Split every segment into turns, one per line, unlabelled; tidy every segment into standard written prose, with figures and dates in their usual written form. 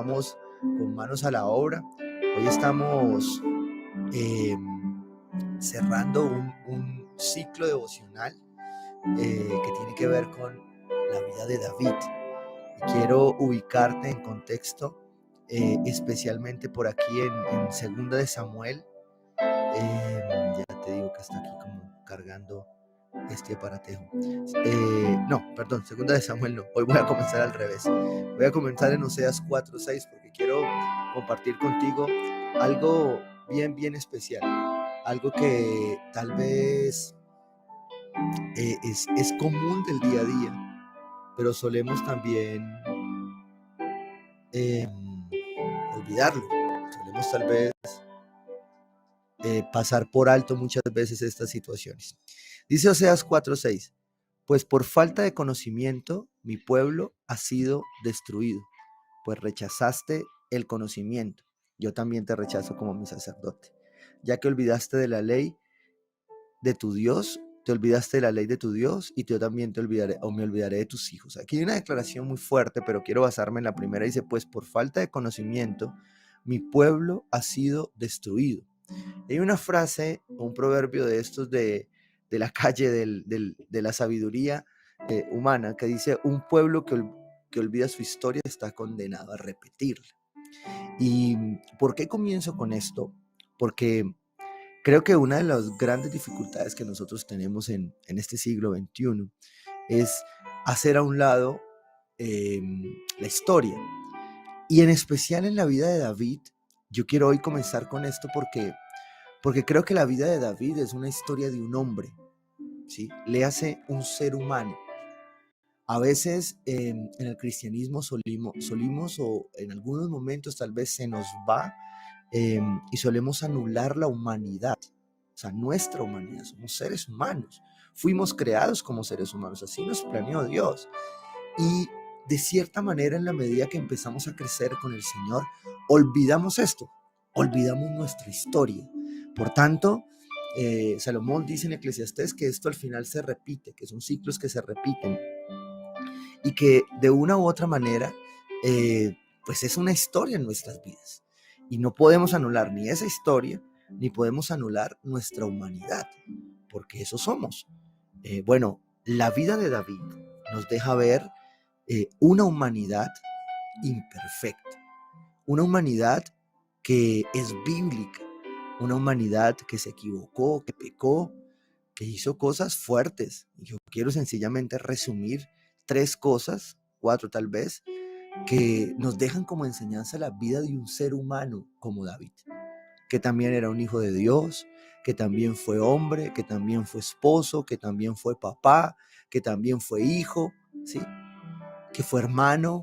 vamos con manos a la obra. Hoy estamos eh, cerrando un ciclo devocional que tiene que ver con la vida de David. Y quiero ubicarte en contexto, especialmente por aquí en Segunda de Samuel. Ya te digo que está aquí como cargando este aparatejo. No, perdón, Segunda de Samuel no. Hoy voy a comenzar al revés. Voy a comenzar en Oseas 4:6 porque quiero compartir contigo algo bien especial. Algo que tal vez es común del día a día, pero solemos también olvidarlo. Solemos tal vez pasar por alto muchas veces estas situaciones. Dice Oseas 4:6, pues por falta de conocimiento mi pueblo ha sido destruido, pues rechazaste el conocimiento. Yo también te rechazo como mi sacerdote, ya que olvidaste de la ley de tu Dios, te olvidaste de la ley de tu Dios y yo también te olvidaré o me olvidaré de tus hijos. Aquí hay una declaración muy fuerte, pero quiero basarme en la primera. Dice, pues por falta de conocimiento mi pueblo ha sido destruido. Hay una frase, un proverbio de estos de la calle de la sabiduría humana que dice, un pueblo que olvida su historia está condenado a repetirla. ¿Y por qué comienzo con esto? Porque creo que una de las grandes dificultades que nosotros tenemos en este siglo XXI es hacer a un lado la historia. Y en especial en la vida de David, yo quiero hoy comenzar con esto porque creo que la vida de David es una historia de un hombre, ¿sí? Le hace un ser humano. A veces en el cristianismo solimos o en algunos momentos tal vez se nos va y solemos anular la humanidad, o sea, nuestra humanidad. Somos seres humanos, fuimos creados como seres humanos, así nos planeó Dios. Y de cierta manera, en la medida que empezamos a crecer con el Señor, olvidamos esto, olvidamos nuestra historia. Por tanto, Salomón dice en Eclesiastés que esto al final se repite, que son ciclos que se repiten y que de una u otra manera, pues es una historia en nuestras vidas. Y no podemos anular ni esa historia, ni podemos anular nuestra humanidad, porque eso somos. Bueno, la vida de David nos deja ver una humanidad imperfecta, una humanidad que es bíblica, una humanidad que se equivocó, que pecó, que hizo cosas fuertes. Yo quiero sencillamente resumir 3 cosas, 4 tal vez, que nos dejan como enseñanza la vida de un ser humano como David, que también era un hijo de Dios, que también fue hombre, que también fue esposo, que también fue papá, que también fue hijo, ¿sí? Que fue hermano,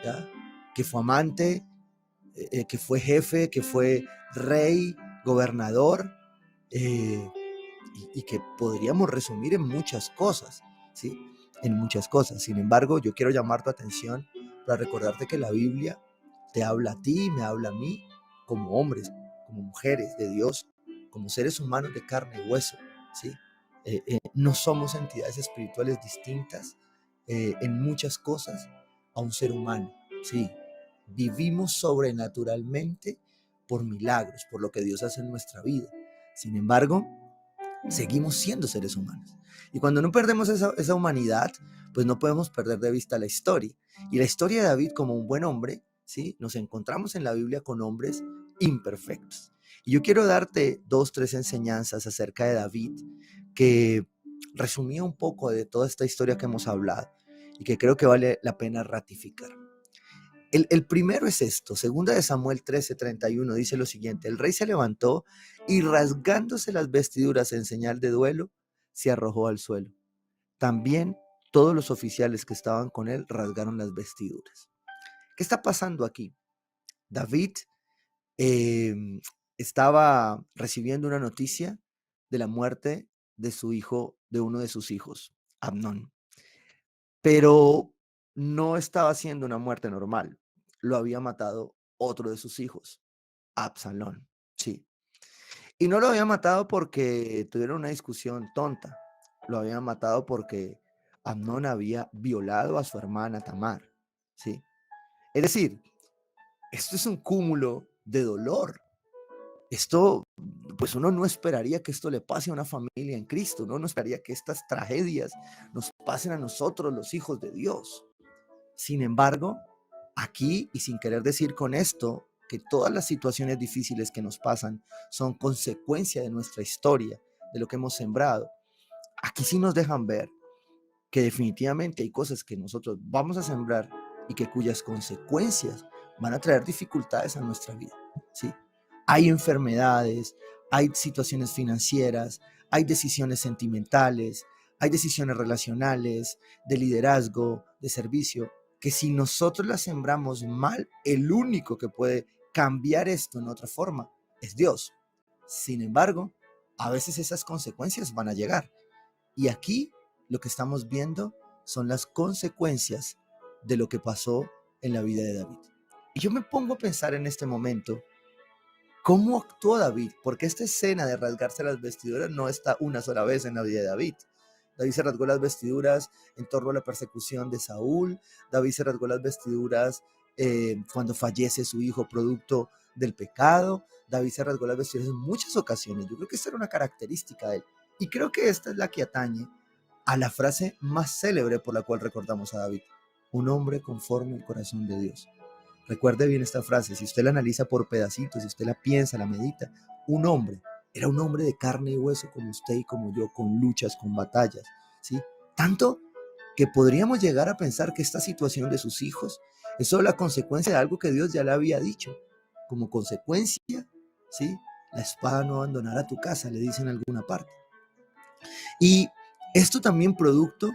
¿ya? Que fue amante, que fue jefe, que fue rey, gobernador, y que podríamos resumir en muchas cosas, ¿sí? En muchas cosas. Sin embargo, yo quiero llamar tu atención para recordarte que la Biblia te habla a ti, me habla a mí, como hombres, como mujeres de Dios, como seres humanos de carne y hueso, ¿sí? No somos entidades espirituales distintas en muchas cosas a un ser humano, ¿sí? Vivimos sobrenaturalmente por milagros, por lo que Dios hace en nuestra vida. Sin embargo, seguimos siendo seres humanos. Y cuando no perdemos esa humanidad, pues no podemos perder de vista la historia. Y la historia de David como un buen hombre, ¿sí? Nos encontramos en la Biblia con hombres imperfectos. Y yo quiero darte 2, 3 enseñanzas acerca de David que resumía un poco de toda esta historia que hemos hablado y que creo que vale la pena ratificar. El primero es esto, segunda de Samuel 13:31 dice lo siguiente, el rey se levantó y rasgándose las vestiduras en señal de duelo, se arrojó al suelo. También todos los oficiales que estaban con él rasgaron las vestiduras. ¿Qué está pasando aquí? David eh, estaba recibiendo una noticia de la muerte de su hijo, de uno de sus hijos, Amnón. Pero no estaba siendo una muerte normal. Lo había matado otro de sus hijos, Absalón, sí. Y no lo había matado porque tuvieron una discusión tonta. Lo había matado porque Amnón había violado a su hermana Tamar, sí. Es decir, esto es un cúmulo de dolor. Esto, pues uno no esperaría que esto le pase a una familia en Cristo, ¿no? No esperaría que estas tragedias nos pasen a nosotros, los hijos de Dios. Sin embargo, aquí, y sin querer decir con esto que todas las situaciones difíciles que nos pasan son consecuencia de nuestra historia, de lo que hemos sembrado, aquí sí nos dejan ver que definitivamente hay cosas que nosotros vamos a sembrar y que cuyas consecuencias van a traer dificultades a nuestra vida, ¿sí? Hay enfermedades, hay situaciones financieras, hay decisiones sentimentales, hay decisiones relacionales, de liderazgo, de servicio, que si nosotros las sembramos mal, el único que puede cambiar esto en otra forma es Dios. Sin embargo, a veces esas consecuencias van a llegar. Y aquí lo que estamos viendo son las consecuencias de lo que pasó en la vida de David. Y yo me pongo a pensar en este momento, ¿cómo actuó David? Porque esta escena de rasgarse las vestiduras no está una sola vez en la vida de David. David se rasgó las vestiduras en torno a la persecución de Saúl. David se rasgó las vestiduras cuando fallece su hijo producto del pecado. David se rasgó las vestiduras en muchas ocasiones. Yo creo que esta era una característica de él. Y creo que esta es la que atañe a la frase más célebre por la cual recordamos a David. Un hombre conforme al corazón de Dios. Recuerde bien esta frase, si usted la analiza por pedacitos, si usted la piensa, la medita, un hombre, era un hombre de carne y hueso como usted y como yo, con luchas, con batallas, ¿sí? Tanto que podríamos llegar a pensar que esta situación de sus hijos es solo la consecuencia de algo que Dios ya le había dicho. Como consecuencia, ¿sí? La espada no abandonará tu casa, le dice en alguna parte. Y esto también producto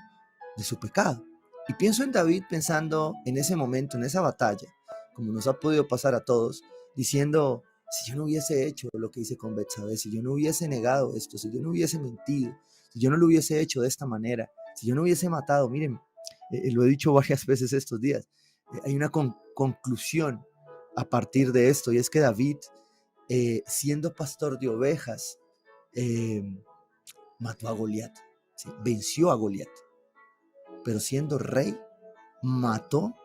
de su pecado. Y pienso en David pensando en ese momento, en esa batalla, como nos ha podido pasar a todos, diciendo, si yo no hubiese hecho lo que hice con Betsabé, si yo no hubiese negado esto, si yo no hubiese mentido, si yo no lo hubiese hecho de esta manera, si yo no hubiese matado, miren, lo he dicho varias veces estos días, hay una conclusión a partir de esto, y es que David, siendo pastor de ovejas, eh, mató a Goliat, ¿sí? Venció a Goliat, pero siendo rey, mató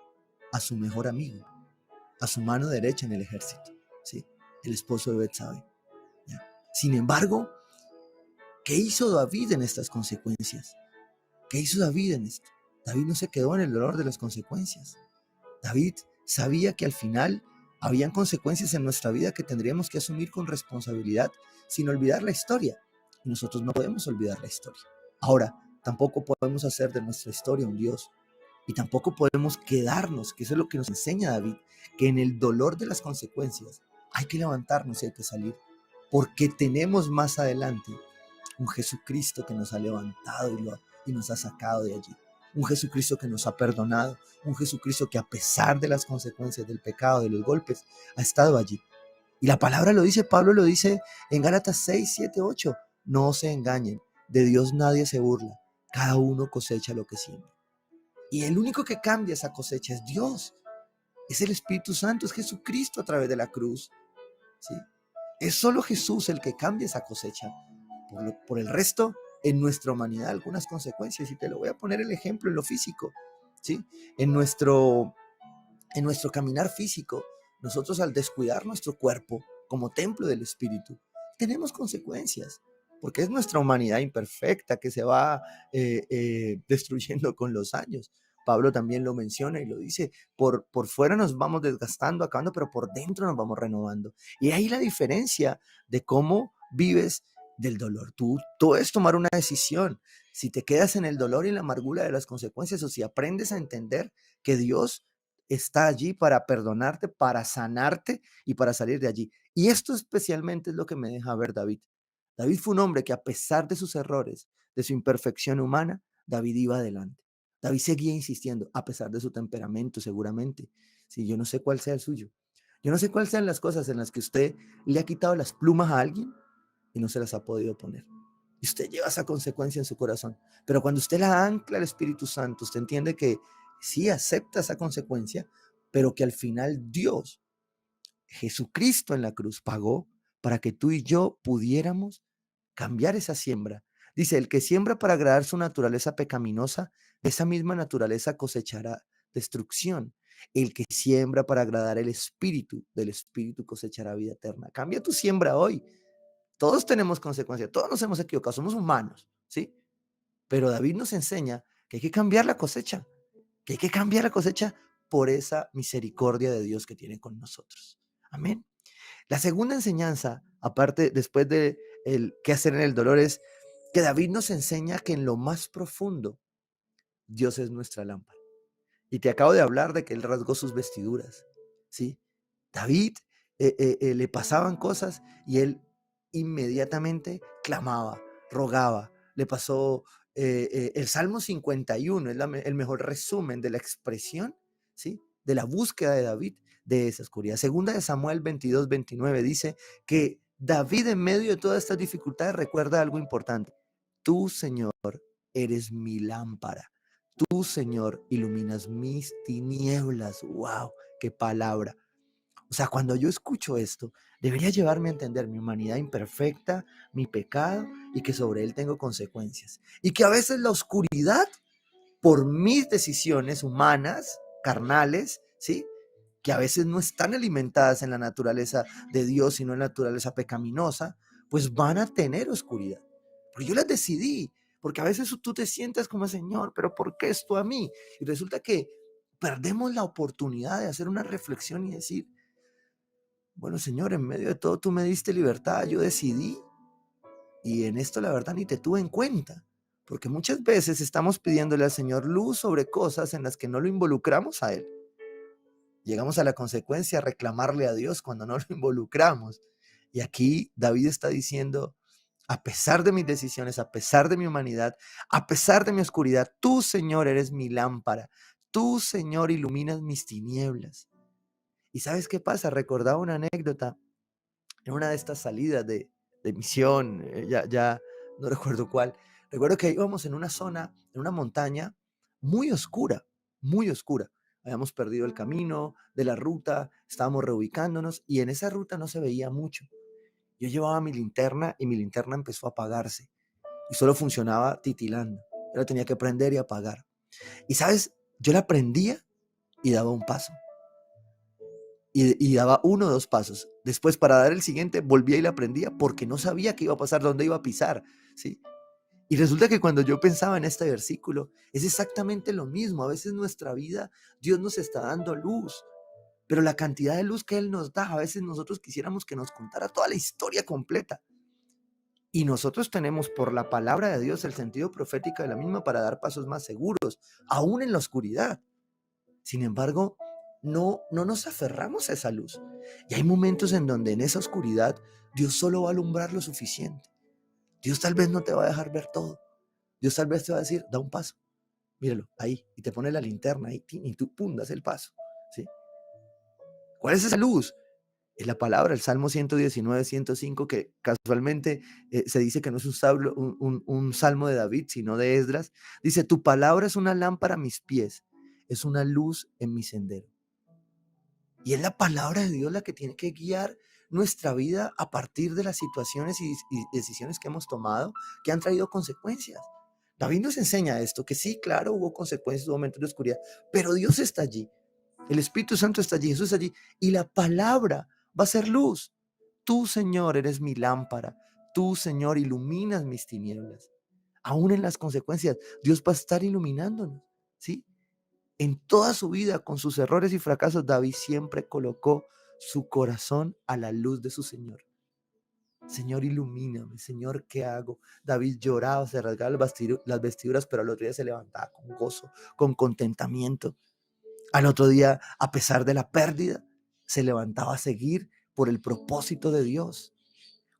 a su mejor amigo, a su mano derecha en el ejército, ¿sí? El esposo de Betsabé. ¿Ya? Sin embargo, ¿qué hizo David en estas consecuencias? ¿Qué hizo David en esto? David no se quedó en el dolor de las consecuencias. David sabía que al final habían consecuencias en nuestra vida que tendríamos que asumir con responsabilidad, sin olvidar la historia. Y nosotros no podemos olvidar la historia. Ahora, tampoco podemos hacer de nuestra historia un Dios. Y tampoco podemos quedarnos, que eso es lo que nos enseña David, que en el dolor de las consecuencias hay que levantarnos y hay que salir. Porque tenemos más adelante un Jesucristo que nos ha levantado y nos ha sacado de allí. Un Jesucristo que nos ha perdonado, un Jesucristo que a pesar de las consecuencias del pecado, de los golpes, ha estado allí. Y la palabra lo dice, Pablo lo dice en Gálatas 6, 7, 8. No se engañen, de Dios nadie se burla, cada uno cosecha lo que siembra. Y el único que cambia esa cosecha es Dios, es el Espíritu Santo, es Jesucristo a través de la cruz, ¿sí? Es solo Jesús el que cambia esa cosecha. Por el resto, en nuestra humanidad, algunas consecuencias. Y te lo voy a poner el ejemplo en lo físico, ¿sí? En nuestro, en nuestro caminar físico, nosotros al descuidar nuestro cuerpo como templo del Espíritu, tenemos consecuencias. Porque es nuestra humanidad imperfecta que se va destruyendo con los años. Pablo también lo menciona y lo dice, por fuera nos vamos desgastando, acabando, pero por dentro nos vamos renovando. Y ahí la diferencia de cómo vives del dolor. Tú es tomar una decisión. Si te quedas en el dolor y en la amargura de las consecuencias o si aprendes a entender que Dios está allí para perdonarte, para sanarte y para salir de allí. Y esto especialmente es lo que me deja ver David. David fue un hombre que a pesar de sus errores, de su imperfección humana, David iba adelante. David seguía insistiendo, a pesar de su temperamento seguramente. Sí, yo no sé cuál sea el suyo. Yo no sé cuáles sean las cosas en las que usted le ha quitado las plumas a alguien y no se las ha podido poner. Y usted lleva esa consecuencia en su corazón. Pero cuando usted la ancla al Espíritu Santo, usted entiende que sí acepta esa consecuencia, pero que al final Dios, Jesucristo en la cruz, pagó para que tú y yo pudiéramos cambiar esa siembra. Dice, el que siembra para agradar su naturaleza pecaminosa, de esa misma naturaleza cosechará destrucción. El que siembra para agradar el Espíritu, del Espíritu cosechará vida eterna. Cambia tu siembra hoy. Todos tenemos consecuencias, todos nos hemos equivocado, somos humanos, ¿sí? Pero David nos enseña que hay que cambiar la cosecha, que hay que cambiar la cosecha por esa misericordia de Dios que tiene con nosotros. Amén. La segunda enseñanza, aparte, después de el qué hacer en el dolor, es que David nos enseña que en lo más profundo Dios es nuestra lámpara. Y te acabo de hablar de que él rasgó sus vestiduras, ¿sí? David le pasaban cosas y él inmediatamente clamaba, rogaba. Le pasó el Salmo 51, es el mejor resumen de la expresión, ¿sí? De la búsqueda de David de esa oscuridad. Segunda de Samuel 22-29 dice que David en medio de todas estas dificultades recuerda algo importante. Tú, Señor, eres mi lámpara. Tú, Señor, iluminas mis tinieblas. ¡Wow! ¡Qué palabra! O sea, cuando yo escucho esto, debería llevarme a entender mi humanidad imperfecta, mi pecado y que sobre él tengo consecuencias. Y que a veces la oscuridad, por mis decisiones humanas, carnales, ¿sí? Que a veces no están alimentadas en la naturaleza de Dios, sino en la naturaleza pecaminosa, pues van a tener oscuridad. Pero yo las decidí, porque a veces tú te sientes como Señor, pero ¿por qué esto a mí? Y resulta que perdemos la oportunidad de hacer una reflexión y decir, bueno, Señor, en medio de todo tú me diste libertad, yo decidí y en esto la verdad ni te tuve en cuenta, porque muchas veces estamos pidiéndole al Señor luz sobre cosas en las que no lo involucramos a Él. Llegamos a la consecuencia a reclamarle a Dios cuando no lo involucramos. Y aquí David está diciendo, a pesar de mis decisiones, a pesar de mi humanidad, a pesar de mi oscuridad, tú, Señor, eres mi lámpara. Tú, Señor, iluminas mis tinieblas. ¿Y sabes qué pasa? Recordaba una anécdota en una de estas salidas de misión, ya no recuerdo cuál. Recuerdo que íbamos en una zona, en una montaña muy oscura, muy oscura. Habíamos perdido el camino de la ruta, estábamos reubicándonos y en esa ruta no se veía mucho. Yo llevaba mi linterna y mi linterna empezó a apagarse y solo funcionaba titilando. Yo la tenía que prender y apagar. Y sabes, yo la prendía y daba un paso. Y daba 1 o 2 pasos. Después, para dar el siguiente, volvía y la prendía porque no sabía qué iba a pasar, dónde iba a pisar, ¿sí? Y resulta que cuando yo pensaba en este versículo, es exactamente lo mismo. A veces en nuestra vida Dios nos está dando luz, pero la cantidad de luz que Él nos da, a veces nosotros quisiéramos que nos contara toda la historia completa. Y nosotros tenemos por la palabra de Dios el sentido profético de la misma para dar pasos más seguros, aún en la oscuridad. Sin embargo, no nos aferramos a esa luz. Y hay momentos en donde en esa oscuridad Dios solo va a alumbrar lo suficiente. Dios tal vez no te va a dejar ver todo. Dios tal vez te va a decir, da un paso, míralo, ahí, y te pone la linterna ahí, y tú, pum, das el paso, ¿sí? ¿Cuál es esa luz? Es la palabra, el Salmo 119, 105, que casualmente se dice que no es un salmo de David, sino de Esdras. Dice, tu palabra es una lámpara a mis pies, es una luz en mi sendero. Y es la palabra de Dios la que tiene que guiar nuestra vida a partir de las situaciones y decisiones que hemos tomado que han traído consecuencias. David nos enseña esto, que sí, claro, hubo consecuencias, hubo momentos de oscuridad, pero Dios está allí, el Espíritu Santo está allí, Jesús está allí, y la palabra va a ser luz. Tú, Señor, eres mi lámpara, tú, Señor, iluminas mis tinieblas. Aún en las consecuencias, Dios va a estar iluminándonos, ¿sí? En toda su vida, con sus errores y fracasos, David siempre colocó su corazón a la luz de su Señor. Señor, ilumíname. Señor, ¿qué hago? David lloraba, se rasgaba las vestiduras, pero al otro día se levantaba con gozo, con contentamiento. Al otro día, a pesar de la pérdida, se levantaba a seguir por el propósito de Dios.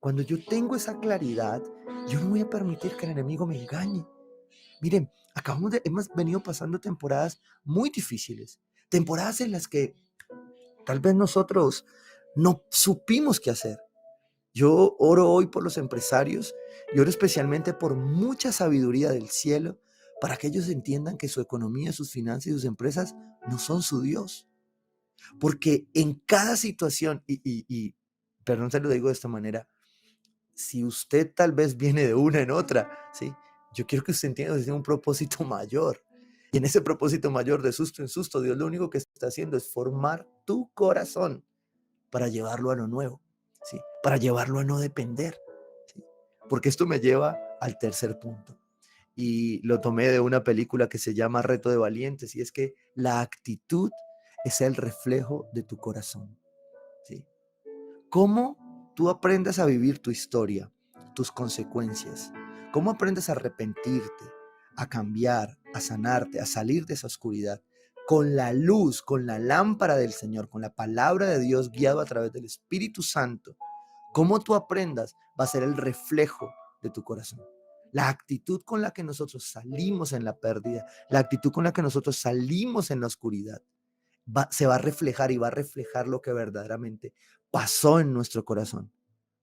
Cuando yo tengo esa claridad, yo no voy a permitir que el enemigo me engañe. Miren, hemos venido pasando temporadas muy difíciles, temporadas en las que tal vez nosotros no supimos qué hacer. Yo oro hoy por los empresarios y oro especialmente por mucha sabiduría del cielo para que ellos entiendan que su economía, sus finanzas y sus empresas no son su Dios. Porque en cada situación, perdón, se lo digo de esta manera, si usted tal vez viene de una en otra, ¿sí? Yo quiero que usted entienda que tiene un propósito mayor. Y en ese propósito mayor, de susto en susto, Dios lo único que está haciendo es formar tu corazón para llevarlo a lo nuevo, ¿sí? Para llevarlo a no depender, ¿sí? Porque esto me lleva al tercer punto. Y lo tomé de una película que se llama Reto de Valientes, y es que la actitud es el reflejo de tu corazón, ¿sí? ¿Cómo tú aprendes a vivir tu historia, tus consecuencias? ¿Cómo aprendes a arrepentirte, a cambiar, a sanarte, a salir de esa oscuridad? Con la luz, con la lámpara del Señor, con la palabra de Dios guiado a través del Espíritu Santo. Cómo tú aprendas va a ser el reflejo de tu corazón. La actitud con la que nosotros salimos en la pérdida, la actitud con la que nosotros salimos en la oscuridad, se va a reflejar y va a reflejar lo que verdaderamente pasó en nuestro corazón.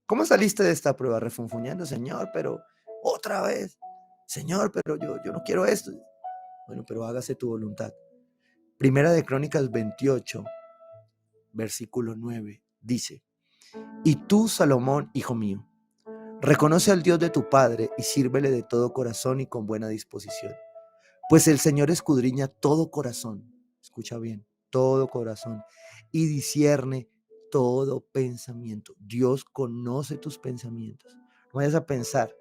¿Cómo saliste de esta prueba? Refunfuñando, Señor, pero otra vez. Señor, pero yo no quiero esto. Bueno, pero hágase tu voluntad. Primera de Crónicas 28, versículo 9, dice: y tú, Salomón, hijo mío, reconoce al Dios de tu Padre y sírvele de todo corazón y con buena disposición. Pues el Señor escudriña todo corazón, escucha bien, todo corazón, y discierne todo pensamiento. Dios conoce tus pensamientos. No vayas a pensar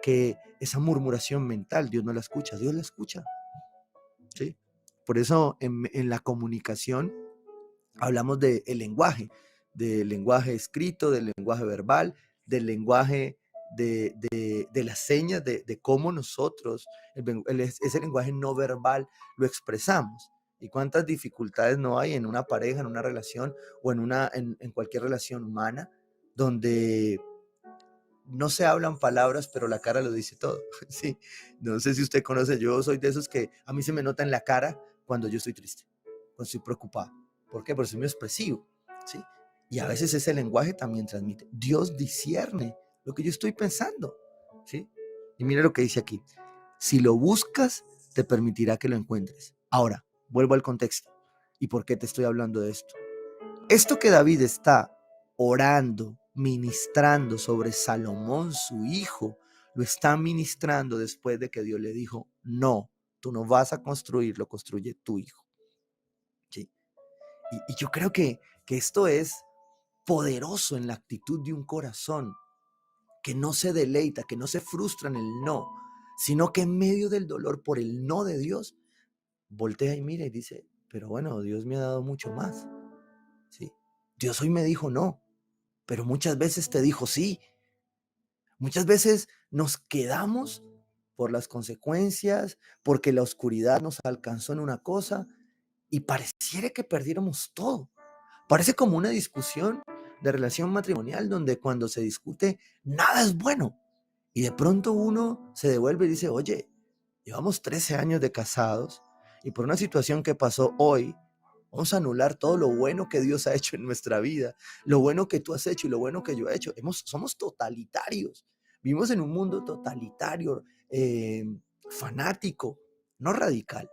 que esa murmuración mental, Dios no la escucha, Dios la escucha, ¿sí? Por eso en la comunicación hablamos del lenguaje escrito, del lenguaje verbal, del lenguaje de las señas, de cómo nosotros, ese lenguaje no verbal lo expresamos. Y cuántas dificultades no hay en una pareja, en una relación o en cualquier relación humana, donde no se hablan palabras, pero la cara lo dice todo. Sí, no sé si usted conoce, yo soy de esos que a mí se me nota en la cara cuando yo estoy triste, cuando estoy preocupado. ¿Por qué? Porque soy muy expresivo, ¿sí? Y a veces ese lenguaje también transmite. Dios discierne lo que yo estoy pensando, ¿sí? Y mire lo que dice aquí. Si lo buscas, te permitirá que lo encuentres. Ahora, vuelvo al contexto. ¿Y por qué te estoy hablando de esto? Esto que David está orando, ministrando sobre Salomón, su hijo, lo está ministrando después de que Dios le dijo: no, tú no vas a construir, lo construye tu hijo. ¿Sí? Y yo creo que esto es poderoso en la actitud de un corazón que no se deleita, que no se frustra en el no, sino que en medio del dolor por el no de Dios, voltea y mira y dice: pero bueno, Dios me ha dado mucho más. ¿Sí? Dios hoy me dijo no, pero muchas veces te dijo sí. Muchas veces nos quedamos por las consecuencias, porque la oscuridad nos alcanzó en una cosa y pareciera que perdiéramos todo. Parece como una discusión de relación matrimonial donde cuando se discute nada es bueno. Y de pronto uno se devuelve y dice: oye, llevamos 13 años de casados y por una situación que pasó hoy, vamos a anular todo lo bueno que Dios ha hecho en nuestra vida, lo bueno que tú has hecho y lo bueno que yo he hecho. Somos totalitarios. Vivimos en un mundo totalitario, fanático, no radical.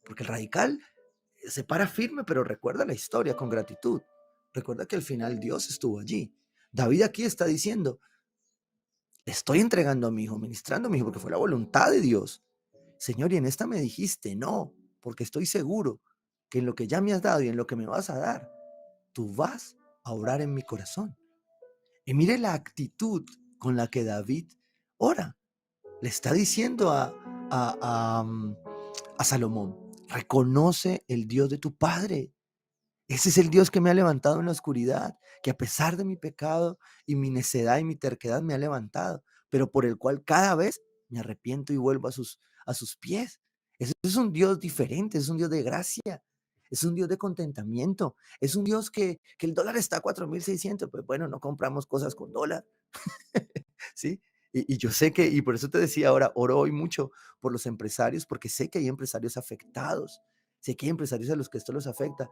Porque el radical se para firme, pero recuerda la historia con gratitud. Recuerda que al final Dios estuvo allí. David aquí está diciendo: estoy entregando a mi hijo, ministrando a mi hijo, porque fue la voluntad de Dios. Señor, y en esta me dijiste no, porque estoy seguro que en lo que ya me has dado y en lo que me vas a dar, tú vas a orar en mi corazón. Y mire la actitud con la que David ora. Le está diciendo a Salomón: reconoce el Dios de tu padre. Ese es el Dios que me ha levantado en la oscuridad, que a pesar de mi pecado y mi necedad y mi terquedad me ha levantado, pero por el cual cada vez me arrepiento y vuelvo a sus pies. Ese es un Dios diferente, es un Dios de gracia, es un Dios de contentamiento, es un Dios que el dólar está a 4.600, pues bueno, no compramos cosas con dólar, ¿sí? Y yo sé que, y por eso te decía ahora, oro hoy mucho por los empresarios, porque sé que hay empresarios afectados, sé que hay empresarios a los que esto los afecta,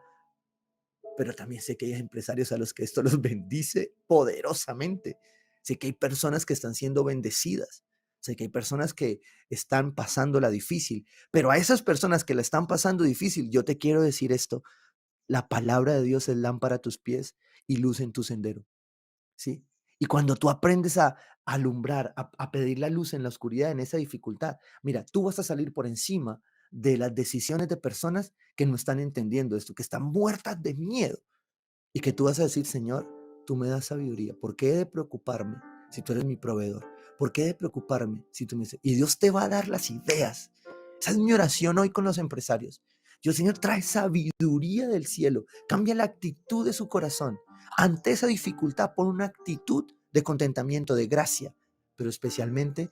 pero también sé que hay empresarios a los que esto los bendice poderosamente. Sé que hay personas que están siendo bendecidas. Sé que hay personas que están pasándola difícil, pero a esas personas que la están pasando difícil, yo te quiero decir esto: la palabra de Dios es lámpara a tus pies y luz en tu sendero, ¿sí? Y cuando tú aprendes a alumbrar, a pedir la luz en la oscuridad, en esa dificultad, mira, tú vas a salir por encima de las decisiones de personas que no están entendiendo esto, que están muertas de miedo y que tú vas a decir, Señor, tú me das sabiduría. ¿Por qué he de preocuparme si tú eres mi proveedor? ¿Por qué he de preocuparme si tú me dices? Y Dios te va a dar las ideas. Esa es mi oración hoy con los empresarios. Dios, Señor, trae sabiduría del cielo. Cambia la actitud de su corazón. Ante esa dificultad, pon una actitud de contentamiento, de gracia, pero especialmente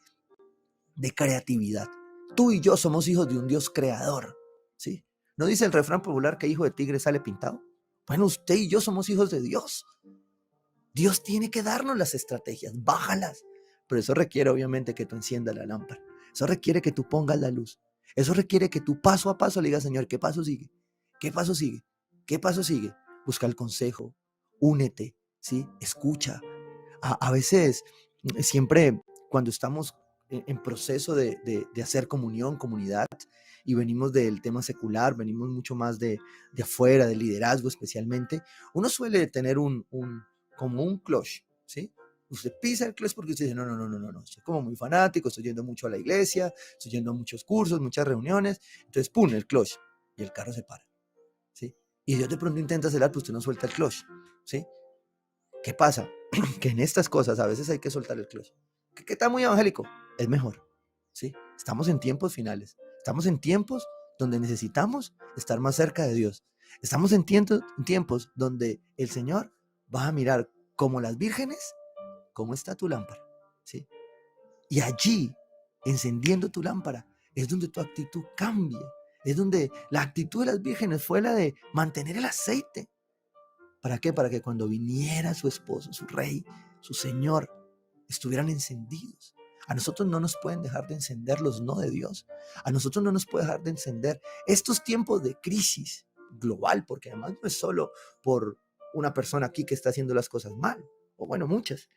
de creatividad. Tú y yo somos hijos de un Dios creador, ¿sí? ¿No dice el refrán popular que hijo de tigre sale pintado? Bueno, usted y yo somos hijos de Dios. Dios tiene que darnos las estrategias, bájalas. Pero eso requiere obviamente que tú enciendas la lámpara. Eso requiere que tú pongas la luz. Eso requiere que tú paso a paso le digas, Señor, ¿qué paso sigue? ¿Qué paso sigue? ¿Qué paso sigue? Busca el consejo, únete, ¿sí? Escucha. A veces, siempre cuando estamos en proceso de hacer comunión, comunidad, y venimos del tema secular, venimos mucho más de afuera, de liderazgo especialmente, uno suele tener como un clutch, ¿sí? Usted pisa el clutch porque usted dice, no, no, no, no, no, no, soy como muy fanático, estoy yendo mucho a la iglesia, estoy yendo a muchos cursos, muchas reuniones, entonces, pum, el clutch, y el carro se para, ¿sí? Y Dios de pronto intenta acelerar, pues usted no suelta el clutch, ¿sí? ¿Qué pasa? Que en estas cosas a veces hay que soltar el clutch. ¿Qué está muy evangélico? Es mejor, ¿sí? Estamos en tiempos finales, estamos en tiempos donde necesitamos estar más cerca de Dios. Estamos en tiempos donde el Señor va a mirar como las vírgenes, cómo está tu lámpara, ¿sí? Y allí, encendiendo tu lámpara, es donde tu actitud cambia. Es donde la actitud de las vírgenes fue la de mantener el aceite. ¿Para qué? Para que cuando viniera su esposo, su rey, su señor, estuvieran encendidos. A nosotros no nos pueden dejar de encender los no de Dios. A nosotros no nos puede dejar de encender estos tiempos de crisis global, porque además no es solo por una persona aquí que está haciendo las cosas mal, o bueno, muchas,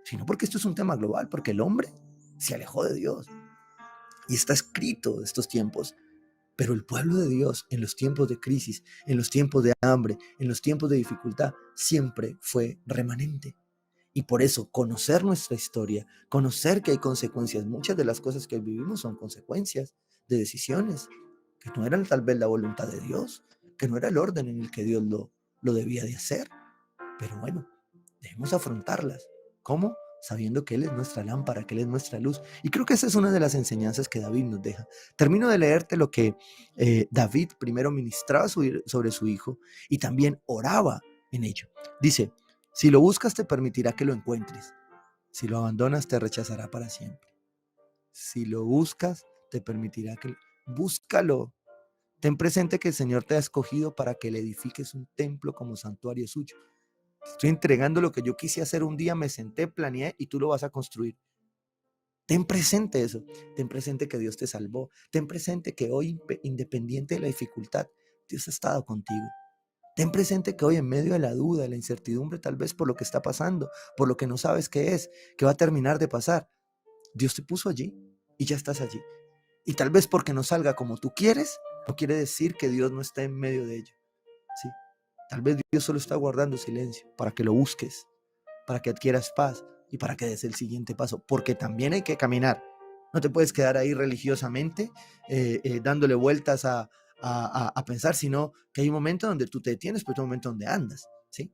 sino porque esto es un tema global, porque el hombre se alejó de Dios. Y está escrito estos tiempos. Pero el pueblo de Dios en los tiempos de crisis, en los tiempos de hambre, en los tiempos de dificultad, siempre fue remanente. Y por eso conocer nuestra historia, conocer que hay consecuencias, muchas de las cosas que vivimos son consecuencias de decisiones que no eran tal vez la voluntad de Dios, que no era el orden en el que Dios lo debía de hacer. Pero bueno, debemos afrontarlas. ¿Cómo? Sabiendo que Él es nuestra lámpara, que Él es nuestra luz. Y creo que esa es una de las enseñanzas que David nos deja. Termino de leerte lo que David primero ministraba sobre su hijo y también oraba en ello. Dice, si lo buscas te permitirá que lo encuentres. Si lo abandonas te rechazará para siempre. Si lo buscas te permitirá que... Búscalo. Ten presente que el Señor te ha escogido para que le edifiques un templo como santuario suyo. Estoy entregando lo que yo quise hacer un día, me senté, planeé y tú lo vas a construir. Ten presente eso. Ten presente que Dios te salvó. Ten presente que hoy, independiente de la dificultad, Dios ha estado contigo. Ten presente que hoy en medio de la duda, de la incertidumbre, tal vez por lo que está pasando, por lo que no sabes qué es, que va a terminar de pasar, Dios te puso allí y ya estás allí. Y tal vez porque no salga como tú quieres, no quiere decir que Dios no está en medio de ello. ¿Sí? Tal vez Dios solo está guardando silencio para que lo busques, para que adquieras paz y para que des el siguiente paso, porque también hay que caminar. No te puedes quedar ahí religiosamente dándole vueltas a pensar, sino que hay un momento donde tú te detienes, pero hay un momento donde andas, ¿sí?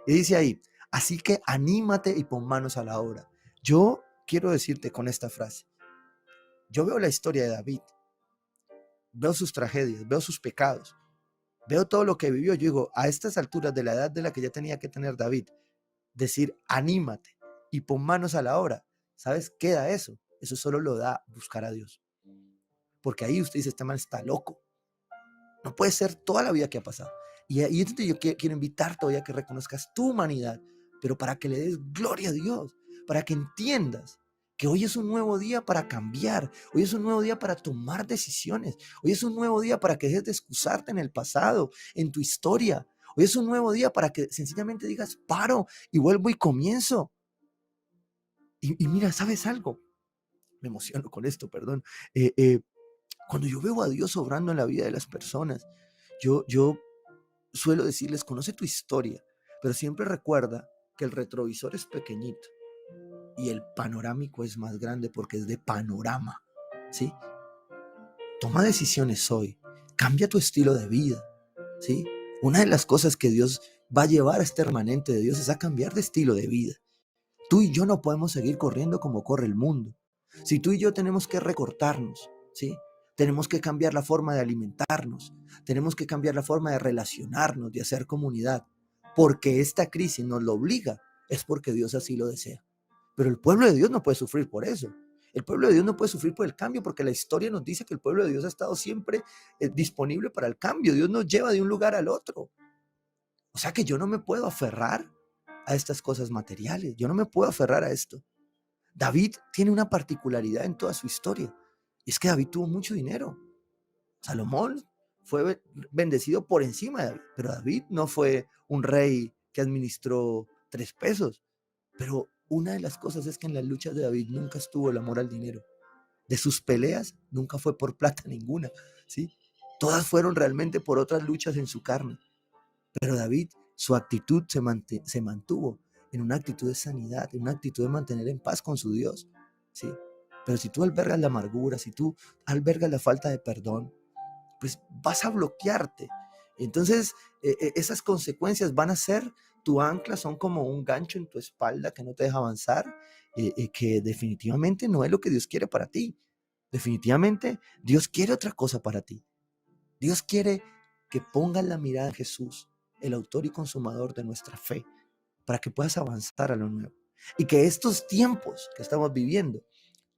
Y dice ahí, así que anímate y pon manos a la obra. Yo quiero decirte con esta frase, yo veo la historia de David, veo sus tragedias, veo sus pecados, veo todo lo que vivió. Yo digo, a estas alturas de la edad de la que ya tenía que tener David, decir anímate y pon manos a la obra. ¿Sabes qué da eso? Eso solo lo da buscar a Dios. Porque ahí usted dice, este man está loco. No puede ser toda la vida que ha pasado. Y ahí es donde yo quiero invitarte hoy a que reconozcas tu humanidad, pero para que le des gloria a Dios, para que entiendas que hoy es un nuevo día para cambiar, hoy es un nuevo día para tomar decisiones, hoy es un nuevo día para que dejes de excusarte en el pasado, en tu historia, hoy es un nuevo día para que sencillamente digas, paro y vuelvo y comienzo. Y mira, ¿sabes algo? Me emociono con esto, perdón. Eh, eh, Cuando yo veo a Dios obrando en la vida de las personas, yo suelo decirles, conoce tu historia, pero siempre recuerda que el retrovisor es pequeñito y el panorámico es más grande porque es de panorama, ¿sí? Toma decisiones hoy. Cambia tu estilo de vida, ¿sí? Una de las cosas que Dios va a llevar a este remanente de Dios es a cambiar de estilo de vida. Tú y yo no podemos seguir corriendo como corre el mundo. Si tú y yo tenemos que recortarnos, ¿sí? Tenemos que cambiar la forma de alimentarnos, tenemos que cambiar la forma de relacionarnos, de hacer comunidad, porque esta crisis nos lo obliga, es porque Dios así lo desea. Pero el pueblo de Dios no puede sufrir por eso. El pueblo de Dios no puede sufrir por el cambio, porque la historia nos dice que el pueblo de Dios ha estado siempre disponible para el cambio. Dios nos lleva de un lugar al otro. O sea que yo no me puedo aferrar a estas cosas materiales. Yo no me puedo aferrar a esto. David tiene una particularidad en toda su historia. Y es que David tuvo mucho dinero. Salomón fue bendecido por encima de David, pero David no fue un rey que administró 3 pesos. Pero una de las cosas es que en las luchas de David nunca estuvo el amor al dinero. De sus peleas nunca fue por plata ninguna, ¿sí? Todas fueron realmente por otras luchas en su carne. Pero David, su actitud se mantuvo en una actitud de sanidad, en una actitud de mantener en paz con su Dios, ¿sí? Pero si tú albergas la amargura, si tú albergas la falta de perdón, pues vas a bloquearte. Entonces, esas consecuencias van a ser tu ancla, son como un gancho en tu espalda que no te deja avanzar, que definitivamente no es lo que Dios quiere para ti. Definitivamente Dios quiere otra cosa para ti. Dios quiere que pongas la mirada en Jesús, el autor y consumador de nuestra fe, para que puedas avanzar a lo nuevo. Y que estos tiempos que estamos viviendo,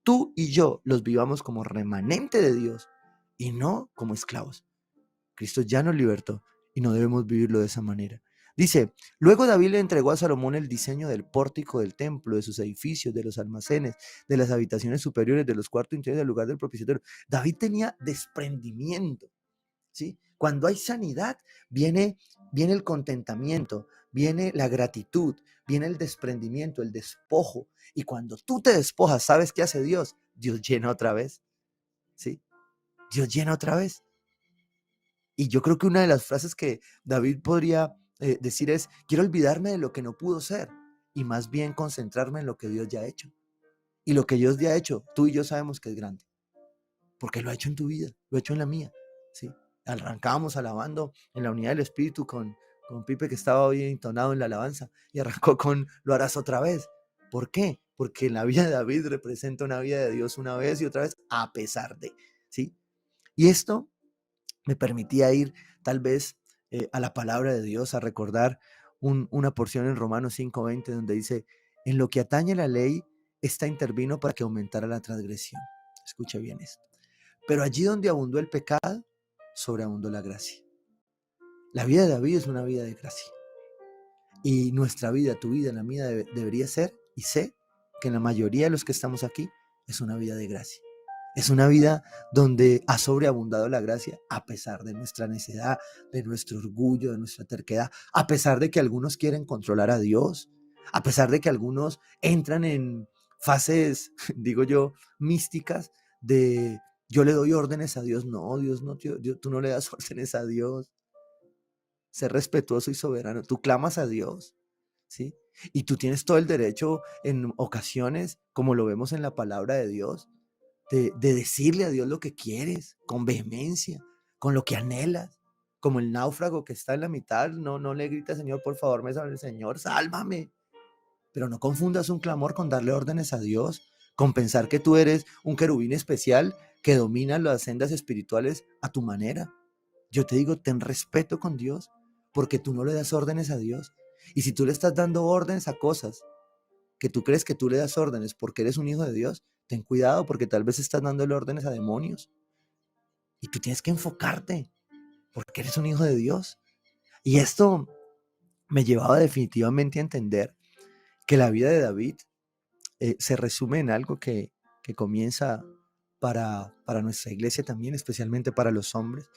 tú y yo los vivamos como remanente de Dios y no como esclavos. Cristo ya nos libertó y no debemos vivirlo de esa manera. Dice, luego David le entregó a Salomón el diseño del pórtico del templo, de sus edificios, de los almacenes, de las habitaciones superiores, de los cuartos interiores, del lugar del propiciatorio. David tenía desprendimiento, ¿sí? Cuando hay sanidad, viene el contentamiento, viene la gratitud, viene el desprendimiento, el despojo. Y cuando tú te despojas, ¿sabes qué hace Dios? Dios llena otra vez, ¿sí? Dios llena otra vez. Y yo creo que una de las frases que David podría decir es, quiero olvidarme de lo que no pudo ser y más bien concentrarme en lo que Dios ya ha hecho. Y lo que Dios ya ha hecho, tú y yo sabemos que es grande, porque lo ha hecho en tu vida, lo ha hecho en la mía, ¿sí? Arrancábamos alabando en la unidad del Espíritu con Pipe, que estaba hoy entonado en la alabanza, y arrancó con lo harás otra vez. ¿Por qué? Porque la vida de David representa una vida de Dios una vez y otra vez a pesar de, ¿sí? Y esto me permitía ir tal vez a la palabra de Dios, a recordar una porción en Romanos 5:20 donde dice, en lo que atañe a la ley, esta intervino para que aumentara la transgresión. Escucha bien esto. Pero allí donde abundó el pecado, sobreabundó la gracia. La vida de David es una vida de gracia. Y nuestra vida, tu vida, la mía debería ser, y sé que en la mayoría de los que estamos aquí, es una vida de gracia. Es una vida donde ha sobreabundado la gracia a pesar de nuestra necedad, de nuestro orgullo, de nuestra terquedad, a pesar de que algunos quieren controlar a Dios, a pesar de que algunos entran en fases, digo yo, místicas de yo le doy órdenes a Dios. No, Dios no, tú no le das órdenes a Dios. Sé respetuoso y soberano. Tú clamas a Dios, ¿sí? Y tú tienes todo el derecho en ocasiones, como lo vemos en la palabra de Dios, de decirle a Dios lo que quieres, con vehemencia, con lo que anhelas, como el náufrago que está en la mitad, no le grita, Señor, por favor, me salve, Señor, sálvame. Pero no confundas un clamor con darle órdenes a Dios, con pensar que tú eres un querubín especial que domina las sendas espirituales a tu manera. Yo te digo, ten respeto con Dios, porque tú no le das órdenes a Dios. Y si tú le estás dando órdenes a cosas que tú crees que tú le das órdenes porque eres un hijo de Dios, ten cuidado porque tal vez estás dándole órdenes a demonios. Y tú tienes que enfocarte porque eres un hijo de Dios. Y esto me llevaba definitivamente a entender que la vida de David se resume en algo que comienza para nuestra iglesia también, especialmente para los hombres.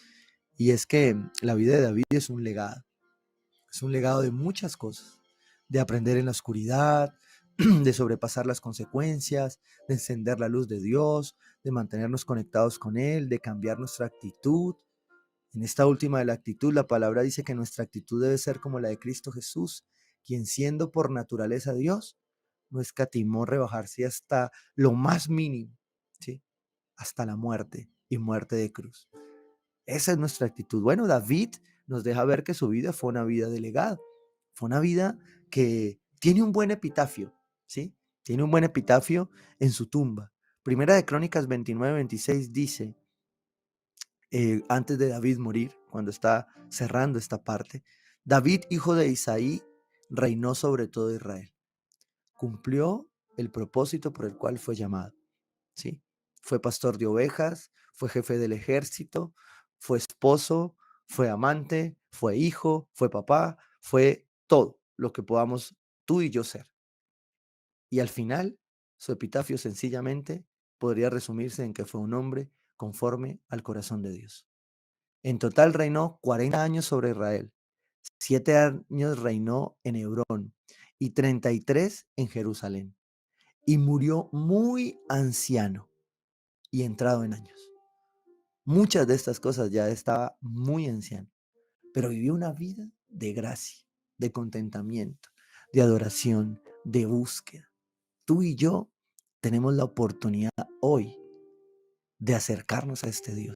Y es que la vida de David es un legado de muchas cosas, de aprender en la oscuridad, de sobrepasar las consecuencias, de encender la luz de Dios, de mantenernos conectados con Él, de cambiar nuestra actitud. En esta última de la actitud, la palabra dice que nuestra actitud debe ser como la de Cristo Jesús, quien siendo por naturaleza Dios, no escatimó rebajarse hasta lo más mínimo, ¿sí? hasta la muerte y muerte de cruz. Esa es nuestra actitud. Bueno, David nos deja ver que su vida fue una vida de legado. Fue una vida que tiene un buen epitafio, ¿sí? Tiene un buen epitafio en su tumba. Primera de Crónicas 29-26 dice, antes de David morir, cuando está cerrando esta parte, David, hijo de Isaí, reinó sobre todo Israel. Cumplió el propósito por el cual fue llamado, ¿sí? Fue pastor de ovejas, fue jefe del ejército, fue esposo, fue amante, fue hijo, fue papá, fue todo lo que podamos tú y yo ser. Y al final, su epitafio sencillamente podría resumirse en que fue un hombre conforme al corazón de Dios. En total reinó 40 años sobre Israel, 7 años reinó en Hebrón y 33 en Jerusalén. Y murió muy anciano y entrado en años. Muchas de estas cosas ya estaba muy anciano, pero vivió una vida de gracia, de contentamiento, de adoración, de búsqueda. Tú y yo tenemos la oportunidad hoy de acercarnos a este Dios,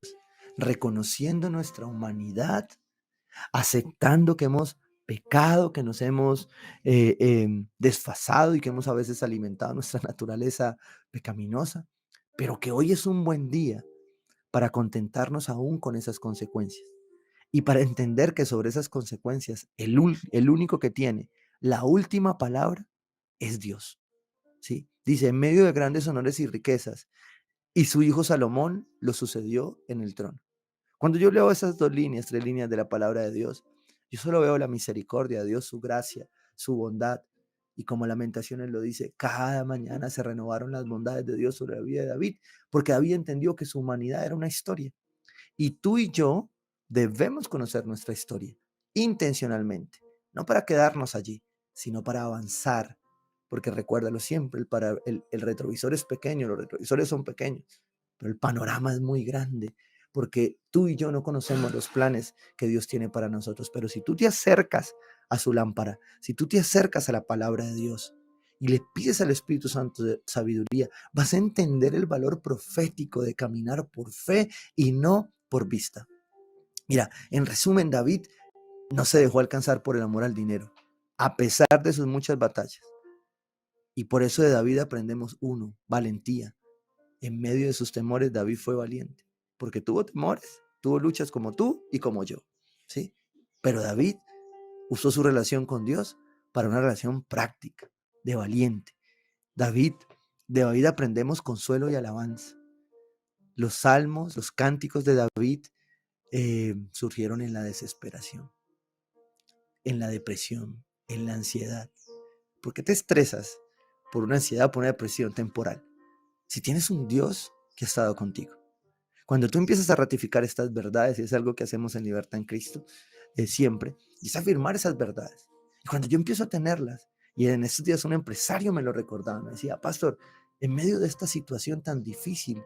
reconociendo nuestra humanidad, aceptando que hemos pecado, que nos hemos desfasado y que hemos a veces alimentado nuestra naturaleza pecaminosa, pero que hoy es un buen día para contentarnos aún con esas consecuencias y para entender que sobre esas consecuencias el único que tiene la última palabra es Dios. ¿Sí? Dice, en medio de grandes honores y riquezas, y su hijo Salomón lo sucedió en el trono. Cuando yo leo esas 2 líneas, 3 líneas de la palabra de Dios, yo solo veo la misericordia de Dios, su gracia, su bondad. Y como Lamentaciones lo dice, cada mañana se renovaron las bondades de Dios sobre la vida de David, porque David entendió que su humanidad era una historia. Y tú y yo debemos conocer nuestra historia intencionalmente, no para quedarnos allí, sino para avanzar. Porque recuérdalo siempre, el retrovisor es pequeño, los retrovisores son pequeños, pero el panorama es muy grande, porque tú y yo no conocemos los planes que Dios tiene para nosotros. Pero si tú te acercas a su lámpara, si tú te acercas a la palabra de Dios y le pides al Espíritu Santo de sabiduría, vas a entender el valor profético de caminar por fe y no por vista. Mira, en resumen, David no se dejó alcanzar por el amor al dinero, a pesar de sus muchas batallas. Y por eso de David aprendemos valentía. En medio de sus temores, David fue valiente, porque tuvo temores, tuvo luchas como tú y como yo, ¿sí? Pero David usó su relación con Dios para una relación práctica, de valiente. David, de David aprendemos consuelo y alabanza. Los salmos, los cánticos de David surgieron en la desesperación, en la depresión, en la ansiedad. ¿Por qué te estresas por una ansiedad, por una depresión temporal? Si tienes un Dios que ha estado contigo. Cuando tú empiezas a ratificar estas verdades, y es algo que hacemos en Libertad en Cristo siempre, y es afirmar esas verdades. Y cuando yo empiezo a tenerlas, y en estos días un empresario me lo recordaba, me decía, pastor, en medio de esta situación tan difícil,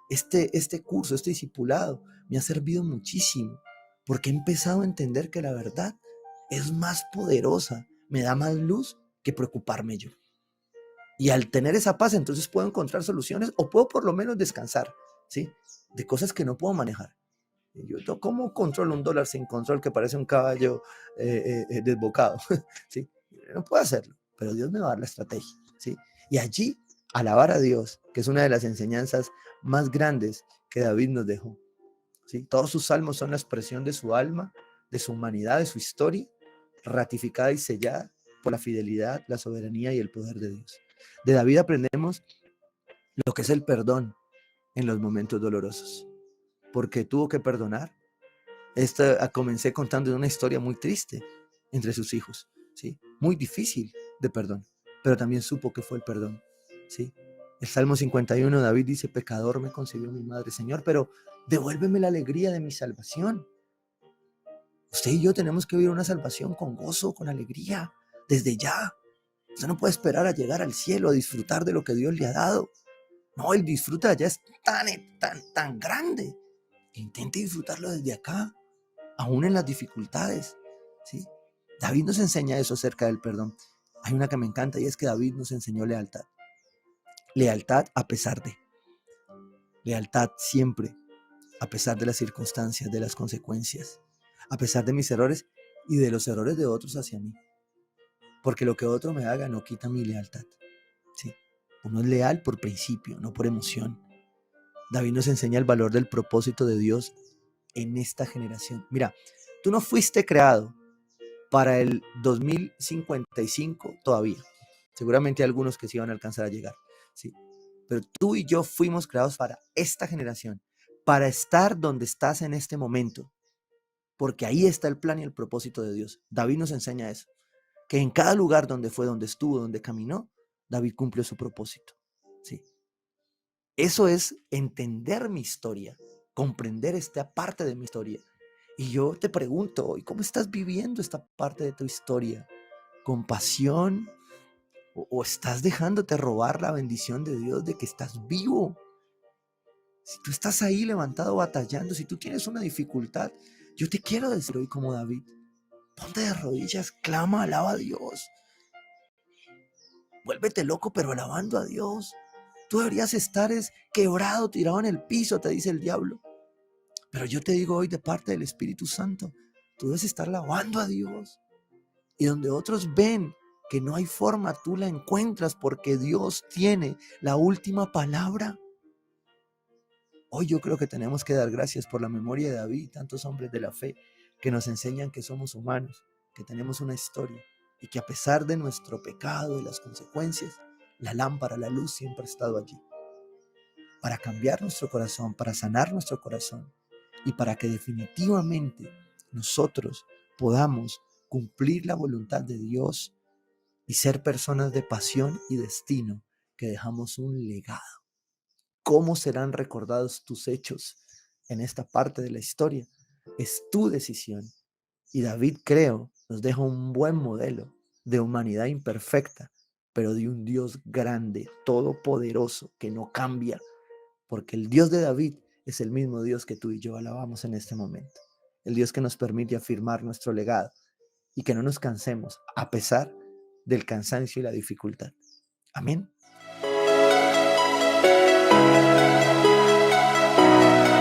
este curso, este discipulado, me ha servido muchísimo, porque he empezado a entender que la verdad es más poderosa, me da más luz que preocuparme yo. Y al tener esa paz, entonces puedo encontrar soluciones o puedo por lo menos descansar, ¿sí? De cosas que no puedo manejar. Yo, ¿cómo controlo un dólar sin control que parece un caballo desbocado? ¿Sí? No puedo hacerlo, pero Dios me va a dar la estrategia, ¿sí? Y allí, alabar a Dios, que es una de las enseñanzas más grandes que David nos dejó, ¿sí? Todos sus salmos son la expresión de su alma, de su humanidad, de su historia, ratificada y sellada por la fidelidad, la soberanía y el poder de Dios. De David aprendemos lo que es el perdón en los momentos dolorosos, porque tuvo que perdonar. Comencé contando una historia muy triste entre sus hijos, ¿sí? Muy difícil de perdón, pero también supo que fue el perdón, ¿sí? El Salmo 51, David dice, pecador me concibió mi madre, Señor, pero devuélveme la alegría de mi salvación. Usted y yo tenemos que vivir una salvación con gozo, con alegría, desde ya. Usted no puede esperar a llegar al cielo, a disfrutar de lo que Dios le ha dado. No, el disfrute allá es tan grande. Intente disfrutarlo desde acá, aún en las dificultades, ¿sí? David nos enseña eso acerca del perdón. Hay una que me encanta y es que David nos enseñó lealtad. Lealtad a pesar de. Lealtad siempre, a pesar de las circunstancias, de las consecuencias, a pesar de mis errores y de los errores de otros hacia mí. Porque lo que otro me haga no quita mi lealtad. ¿Sí? Uno es leal por principio, no por emoción. David nos enseña el valor del propósito de Dios en esta generación. Mira, tú no fuiste creado para el 2055 todavía. Seguramente hay algunos que sí van a alcanzar a llegar. ¿Sí? Pero tú y yo fuimos creados para esta generación, para estar donde estás en este momento, porque ahí está el plan y el propósito de Dios. David nos enseña eso, que en cada lugar donde fue, donde estuvo, donde caminó, David cumplió su propósito. ¿Sí? Eso es entender mi historia, comprender esta parte de mi historia. Y yo te pregunto hoy, ¿cómo estás viviendo esta parte de tu historia? ¿Con pasión? ¿O estás dejándote robar la bendición de Dios de que estás vivo? Si tú estás ahí levantado batallando, si tú tienes una dificultad, yo te quiero decir hoy como David, ponte de rodillas, clama, alaba a Dios. Vuélvete loco, pero alabando a Dios. Tú deberías estar quebrado, tirado en el piso, te dice el diablo. Pero yo te digo hoy de parte del Espíritu Santo, tú debes estar alabando a Dios. Y donde otros ven que no hay forma, tú la encuentras porque Dios tiene la última palabra. Hoy yo creo que tenemos que dar gracias por la memoria de David y tantos hombres de la fe que nos enseñan que somos humanos, que tenemos una historia y que a pesar de nuestro pecado y las consecuencias, la lámpara, la luz siempre ha estado allí para cambiar nuestro corazón, para sanar nuestro corazón y para que definitivamente nosotros podamos cumplir la voluntad de Dios y ser personas de pasión y destino que dejamos un legado. ¿Cómo serán recordados tus hechos en esta parte de la historia? Es tu decisión. Y David, creo, nos deja un buen modelo de humanidad imperfecta, pero de un Dios grande, todopoderoso, que no cambia, porque el Dios de David es el mismo Dios que tú y yo alabamos en este momento. El Dios que nos permite afirmar nuestro legado y que no nos cansemos a pesar del cansancio y la dificultad. Amén.